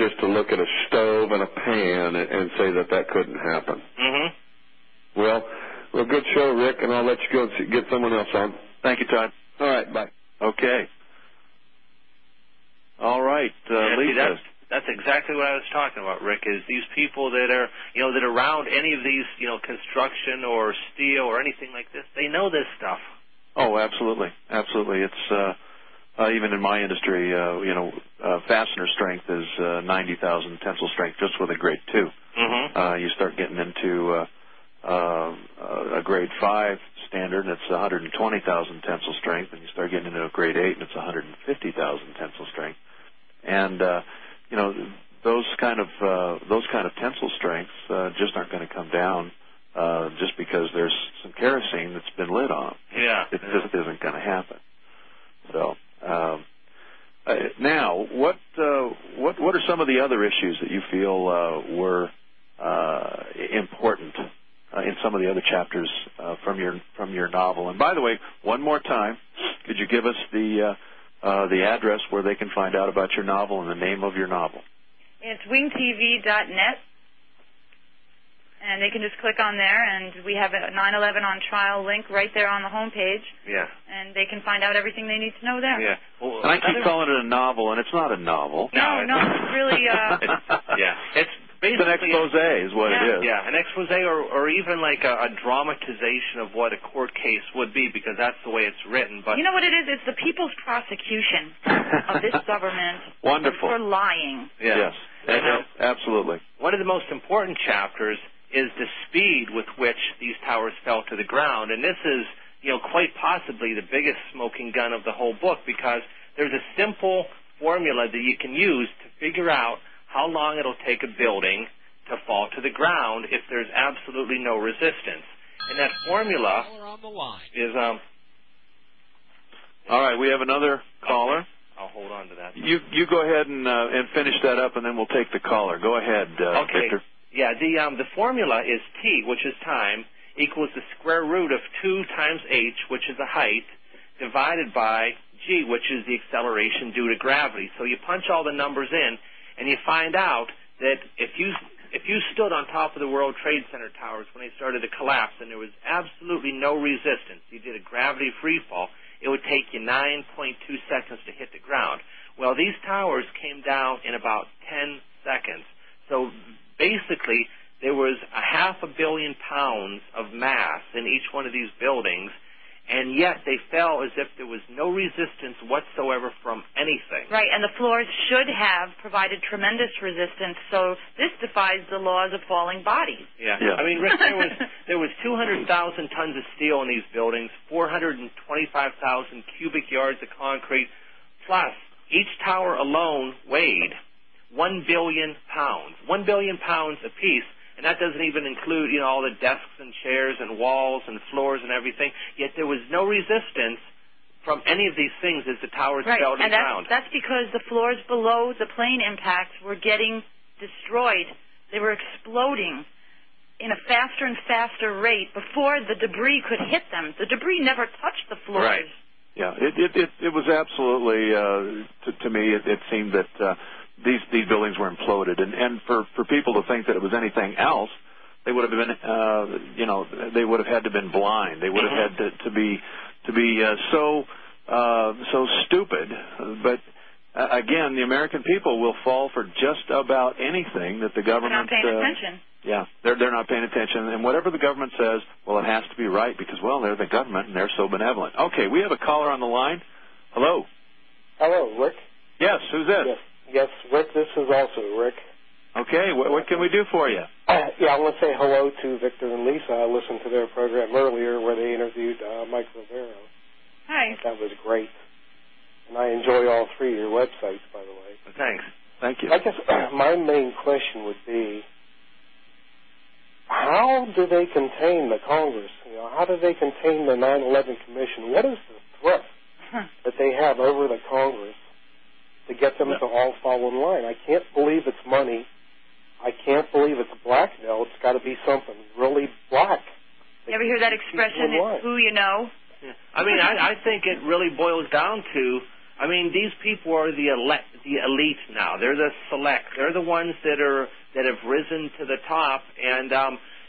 just to look at a stove and a pan and say that couldn't happen. Mm-hmm. Well, good show, Rick, and I'll let you go and get someone else on. Thank you, Todd. All right, bye. Okay. All right, Lisa. That's exactly what I was talking about, Rick, is these people that are, that are around any of these, construction or steel or anything like this, they know this stuff. Oh, absolutely. Absolutely. It's, even in my industry, fastener strength is 90,000 tensile strength just with a grade 2. Mm-hmm. You start getting into a grade 5 standard, and it's 120,000 tensile strength, and you start getting into a grade 8, and it's 150,000 tensile strength. And, those kind of tensile strengths just aren't going to come down just because there's some kerosene that's been lit on. Yeah. It just isn't going to happen. So, now, what are some of the other issues that you feel were important in some of the other chapters from your novel? And by the way, one more time, could you give us the address where they can find out about your novel and the name of your novel? It's wingtv.net, and they can just click on there, and we have a 9/11 on trial link right there on the homepage. Yeah. And they can find out everything they need to know there. Yeah. Well, and I keep calling it a novel, and it's not a novel. No, it's really it's basically an expose is what it is. Yeah, an expose or even like a dramatization of what a court case would be, because that's the way it's written. But you know what it is? It's the people's prosecution of this government. Wonderful. For lying. Yeah. Yes, absolutely. One of the most important chapters is the speed with which these towers fell to the ground, and this is, quite possibly the biggest smoking gun of the whole book, because there's a simple formula that you can use to figure out how long it'll take a building to fall to the ground if there's absolutely no resistance. And that formula is all right, we have another caller. I'll hold on to that. You go ahead and finish that up, and then we'll take the caller. Go ahead, Victor. Yeah, the formula is T, which is time, equals the square root of 2 times h, which is the height, divided by g, which is the acceleration due to gravity. So you punch all the numbers in, and you find out that if you stood on top of the World Trade Center towers when they started to collapse and there was absolutely no resistance, you did a gravity free fall, it would take you 9.2 seconds to hit the ground. Well, these towers came down in about 10 seconds. So basically, there was 500 million pounds of mass in each one of these buildings, and yet they fell as if there was no resistance whatsoever from anything. Right, and the floors should have provided tremendous resistance, so this defies the laws of falling bodies. Yeah. I mean, Rick, there was 200,000 tons of steel in these buildings, 425,000 cubic yards of concrete, plus each tower alone weighed 1 billion pounds. 1 billion pounds apiece. And that doesn't even include, all the desks and chairs and walls and floors and everything. Yet there was no resistance from any of these things as the towers fell to the ground. That's because the floors below the plane impacts were getting destroyed. They were exploding in a faster and faster rate before the debris could hit them. The debris never touched the floors. Right. Yeah, it was absolutely, to me, it seemed that these buildings were imploded, and for people to think that it was anything else, they would have been, they would have had to have been blind. They would have had to be so stupid. But again, the American people will fall for just about anything that the government. They're not paying attention. Yeah, they're not paying attention, and whatever the government says, well, it has to be right because, well, they're the government and they're so benevolent. Okay, we have a caller on the line. Hello. Hello, Rick. Yes, who's this? Yes, Rick, this is also Rick. Okay, what can we do for you? I want to say hello to Victor and Lisa. I listened to their program earlier where they interviewed Mike Rivero. Hi. That was great. And I enjoy all 3 of your websites, by the way. Thanks. Thank you. I guess my main question would be, how do they contain the Congress? How do they contain the 9/11 Commission? What is the threat that they have over the Congress to get them to all fall in line? I can't believe it's money. I can't believe it's blackmail. It's got to be something really black. You ever hear that expression, it's who you know? Yeah. I mean, I think it really boils down to I mean, these people are the elite now. They're the select. They're the ones that have risen to the top. And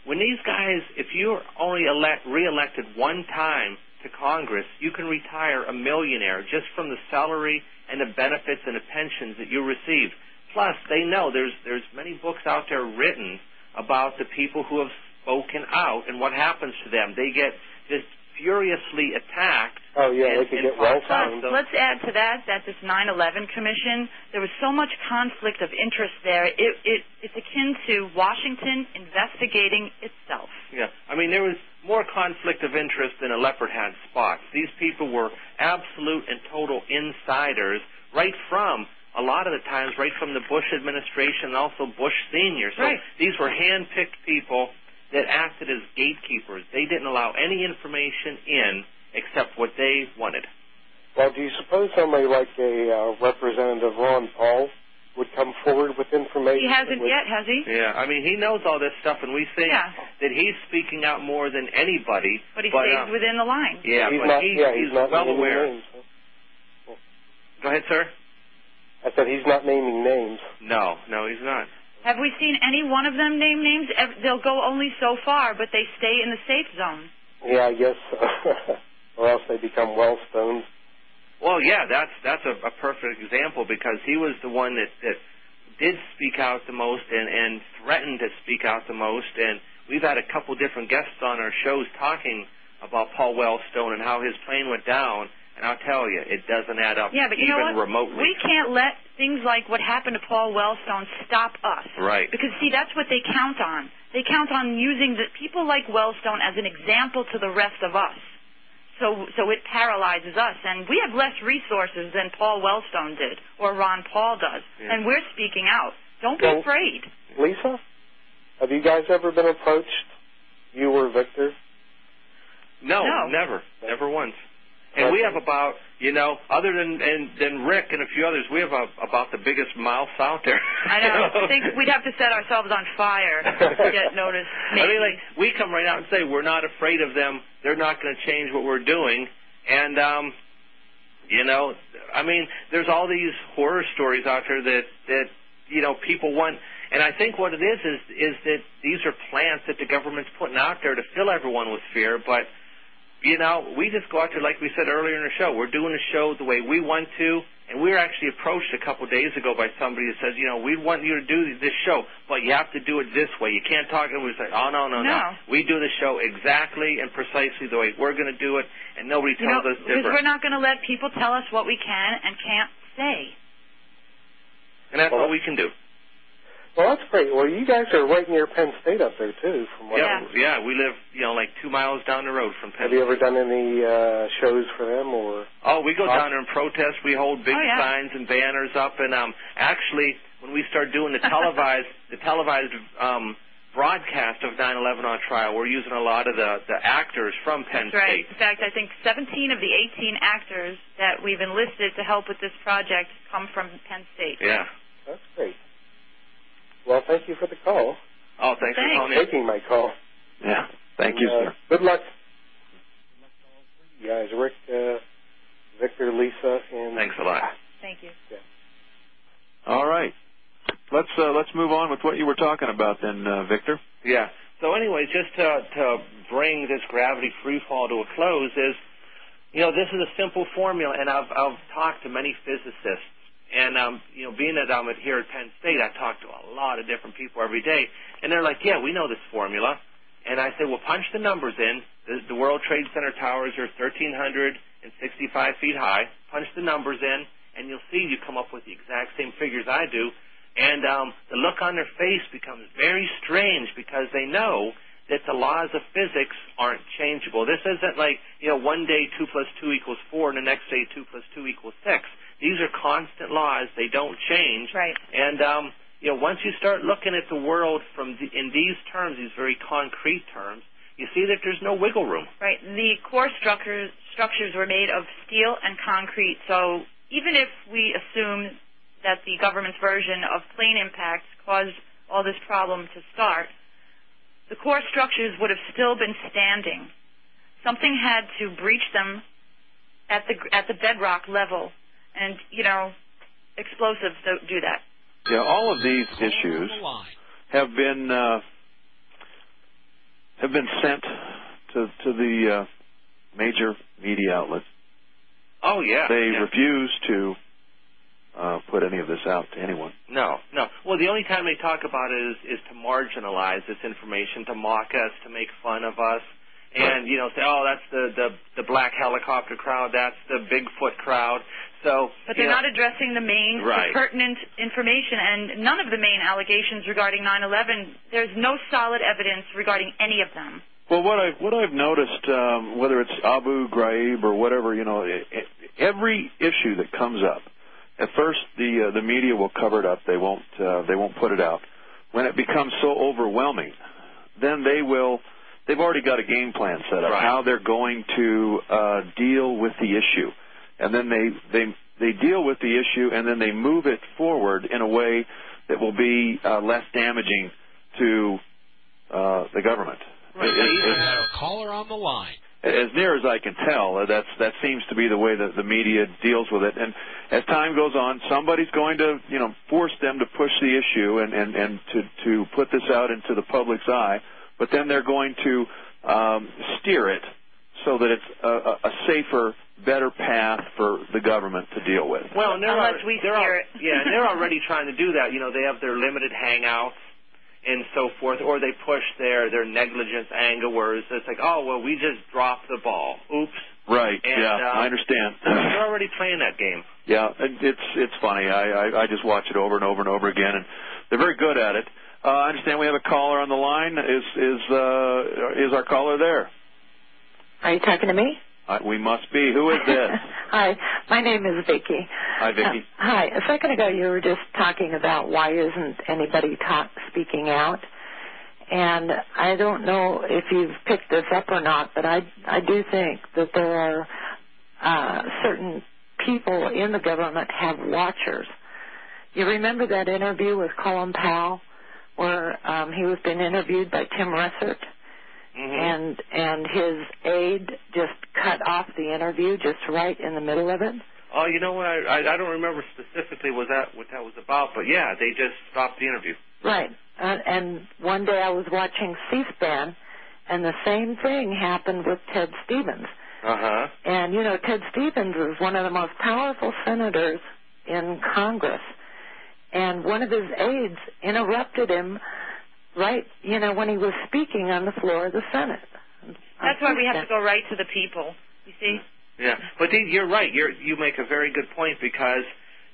when these guys, if you're only reelected one time to Congress, you can retire a millionaire just from the salary and the benefits and the pensions that you receive. Plus, they know there's many books out there written about the people who have spoken out and what happens to them. They get just furiously attacked. Oh, yeah, they could get well found. Let's add to that this 9/11 Commission, there was so much conflict of interest there. It's akin to Washington investigating itself. Yeah, I mean, there was more conflict of interest than a leopard had spots. These people were absolute and total insiders right from, a lot of the times, right from the Bush administration and also Bush Sr. So these were hand-picked people that acted as gatekeepers. They didn't allow any information in except what they wanted. Well, do you suppose somebody like a Representative Ron Paul would come forward with information? He hasn't yet, has he? Yeah, I mean, he knows all this stuff, and we think that he's speaking out more than anybody. But he stays within the line. Yeah, he's not well aware. names. Go ahead, sir. I said he's not naming names. No, he's not. Have we seen any one of them name names? They'll go only so far, but they stay in the safe zone. Yeah, I guess so. Or else they become well-stoned. Well, yeah, that's a perfect example, because he was the one that did speak out the most and threatened to speak out the most. And we've had a couple different guests on our shows talking about Paul Wellstone and how his plane went down. And I'll tell you, it doesn't add up but you even know what? remotely. We can't let things like what happened to Paul Wellstone stop us. Right. Because, see, that's what they count on. They count on using people like Wellstone as an example to the rest of us. So it paralyzes us. And we have less resources than Paul Wellstone did or Ron Paul does. Yeah. And we're speaking out. Don't be afraid. Lisa, have you guys ever been approached, you or Victor? No. Never once. And we have about, other than Rick and a few others, we have about the biggest mouth out there. I know. I think we'd have to set ourselves on fire to get noticed. Maybe. I mean, we come right out and say we're not afraid of them. They're not going to change what we're doing. And, I mean, there's all these horror stories out there that people want. And I think what it is that these are plants that the government's putting out there to fill everyone with fear, but we just go out there, like we said earlier in the show. We're doing the show the way we want to, and we were actually approached a couple of days ago by somebody that says, we want you to do this show, but you have to do it this way. You can't talk, and we say, oh, no. We do the show exactly and precisely the way we're going to do it, and nobody tells us different. Because we're not going to let people tell us what we can and can't say. And that's what we can do. Well, that's great. Well, you guys are right near Penn State up there, too. Yeah, we live, like 2 miles down the road from Penn State. Have you ever done any shows for them? Oh, we go down there and protest. We hold big signs and banners up. And actually, when we start doing the televised broadcast of 9/11 on trial, we're using a lot of the actors from Penn State. Right. In fact, I think 17 of the 18 actors that we've enlisted to help with this project come from Penn State. Yeah. That's great. Well, thank you for the call. Oh, thanks for calling in. Taking my call. Yeah. Thank you, sir. Good luck. You guys, Rick, Victor, Lisa, and... Thanks a lot. Thank you. Yeah. All right. Let's move on with what you were talking about then, Victor. Yeah. So anyway, just to bring this gravity free fall to a close is, this is a simple formula, and I've talked to many physicists. And, being that I'm here at Penn State, I talk to a lot of different people every day. And they're like, yeah, we know this formula. And I say, well, punch the numbers in. The World Trade Center towers are 1,365 feet high. Punch the numbers in, and you'll see you come up with the exact same figures I do. And the look on their face becomes very strange because they know that the laws of physics aren't changeable. This isn't like, one day 2 + 2 = 4, and the next day 2 + 2 = 6. These are constant laws. They don't change. Right. And, once you start looking at the world in these terms, these very concrete terms, you see that there's no wiggle room. Right. The core structures were made of steel and concrete. So even if we assume that the government's version of plane impacts caused all this problem to start, the core structures would have still been standing. Something had to breach them at the bedrock level. And, explosives don't do that. Yeah, all of these issues have been sent to the major media outlets. Oh, yeah. They refuse to put any of this out to anyone. No. Well, the only time they talk about it is to marginalize this information, to mock us, to make fun of us, and say, oh, that's the black helicopter crowd, that's the Bigfoot crowd. So, but they're not addressing the main, the pertinent information, and none of the main allegations regarding 9/11. There's no solid evidence regarding any of them. Well, what I've noticed, whether it's Abu Ghraib or whatever, every issue that comes up, at first the media will cover it up. They won't put it out. When it becomes so overwhelming, then they've already got a game plan set up how they're going to deal with the issue, and then they deal with the issue, and then they move it forward in a way that will be less damaging to the government. Right. A caller on the line. As near as I can tell, that seems to be the way that the media deals with it. And as time goes on, somebody's going to, force them to push the issue and to put this out into the public's eye. But then they're going to steer it so that it's a safer, better path for the government to deal with. Well, and unless we steer it. Yeah, and they're already trying to do that. They have their limited hangouts and so forth, or they push their negligence angle where it's like, oh, well, we just dropped the ball. Oops. Right, and, I understand. They're already playing that game. Yeah, it's funny. I just watch it over and over and over again, and they're very good at it. I understand we have a caller on the line. Is our caller there? Are you talking to me? We must be. Who is this? Hi, my name is Vicki. Hi, Vicki. Hi. A second ago, you were just talking about why isn't anybody speaking out, and I don't know if you've picked this up or not, but I do think that there are certain people in the government have watchers. You remember that interview with Colin Powell, where he was being interviewed by Tim Russert? Mm-hmm. And his aide just cut off the interview just right in the middle of it. Oh, you know what? I don't remember specifically what that was about, but yeah, they just stopped the interview. Right. And one day I was watching C-SPAN, and the same thing happened with Ted Stevens. Uh-huh. And, Ted Stevens is one of the most powerful senators in Congress. And one of his aides interrupted him right, when he was speaking on the floor of the Senate. That's why we have to go right to the people, you see? Yeah, but you're right. You make a very good point because,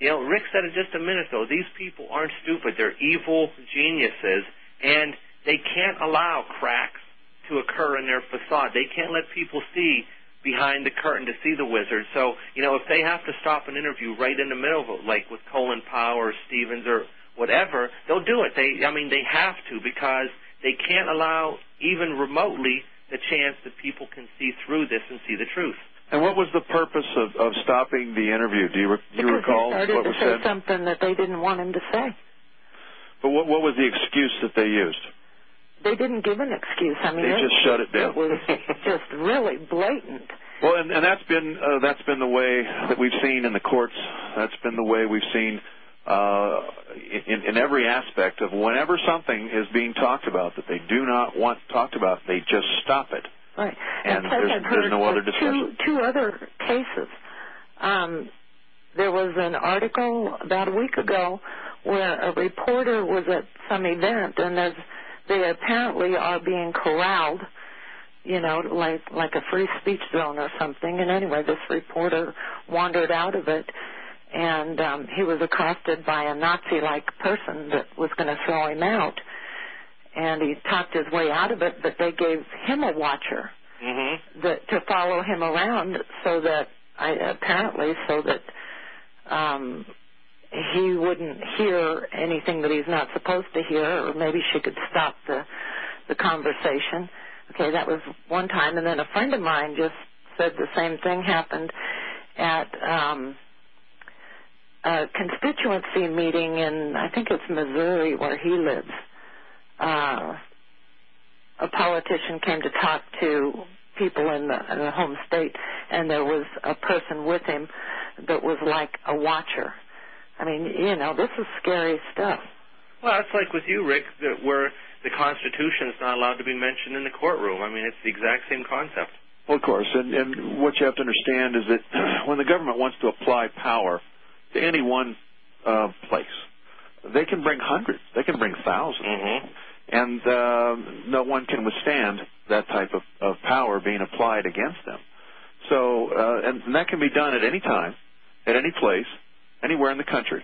Rick said it just a minute ago. These people aren't stupid. They're evil geniuses, and they can't allow cracks to occur in their facade. They can't let people see behind the curtain to see the wizard. So, if they have to stop an interview right in the middle of it, like with Colin Powell or Stevens or whatever, they'll do it. They have to, because they can't allow even remotely the chance that people can see through this and see the truth. And what was the purpose of stopping the interview? Do you recall what was said? Because he started to say something that they didn't want him to say. But what was the excuse that they used? They didn't give an excuse. They just shut it down. It was just really blatant. Well, and that's been the way that we've seen in the courts. That's been the way we've seen in every aspect of whenever something is being talked about that they do not want talked about, they just stop it. Right. And there's no other discussion. Two other cases. There was an article about a week ago where a reporter was at some event, and they apparently are being corralled, like a free speech zone or something. And anyway, this reporter wandered out of it, and he was accosted by a Nazi-like person that was going to throw him out. And he talked his way out of it, but they gave him a watcher to follow him around so that he wouldn't hear anything that he's not supposed to hear, or maybe she could stop the conversation. Okay, that was one time. And then a friend of mine just said the same thing happened at a constituency meeting in, I think it's Missouri, where he lives. A politician came to talk to people in the home state, and there was a person with him that was like a watcher. I mean, you know, this is scary stuff. Well, it's like with you, Rick, where the Constitution is not allowed to be mentioned in the courtroom. I mean, it's the exact same concept. Well, of course, and what you have to understand is that when the government wants to apply power to any one place, they can bring hundreds, they can bring thousands, and no one can withstand that type of power being applied against them. So, and that can be done at any time, at any place, anywhere in the country.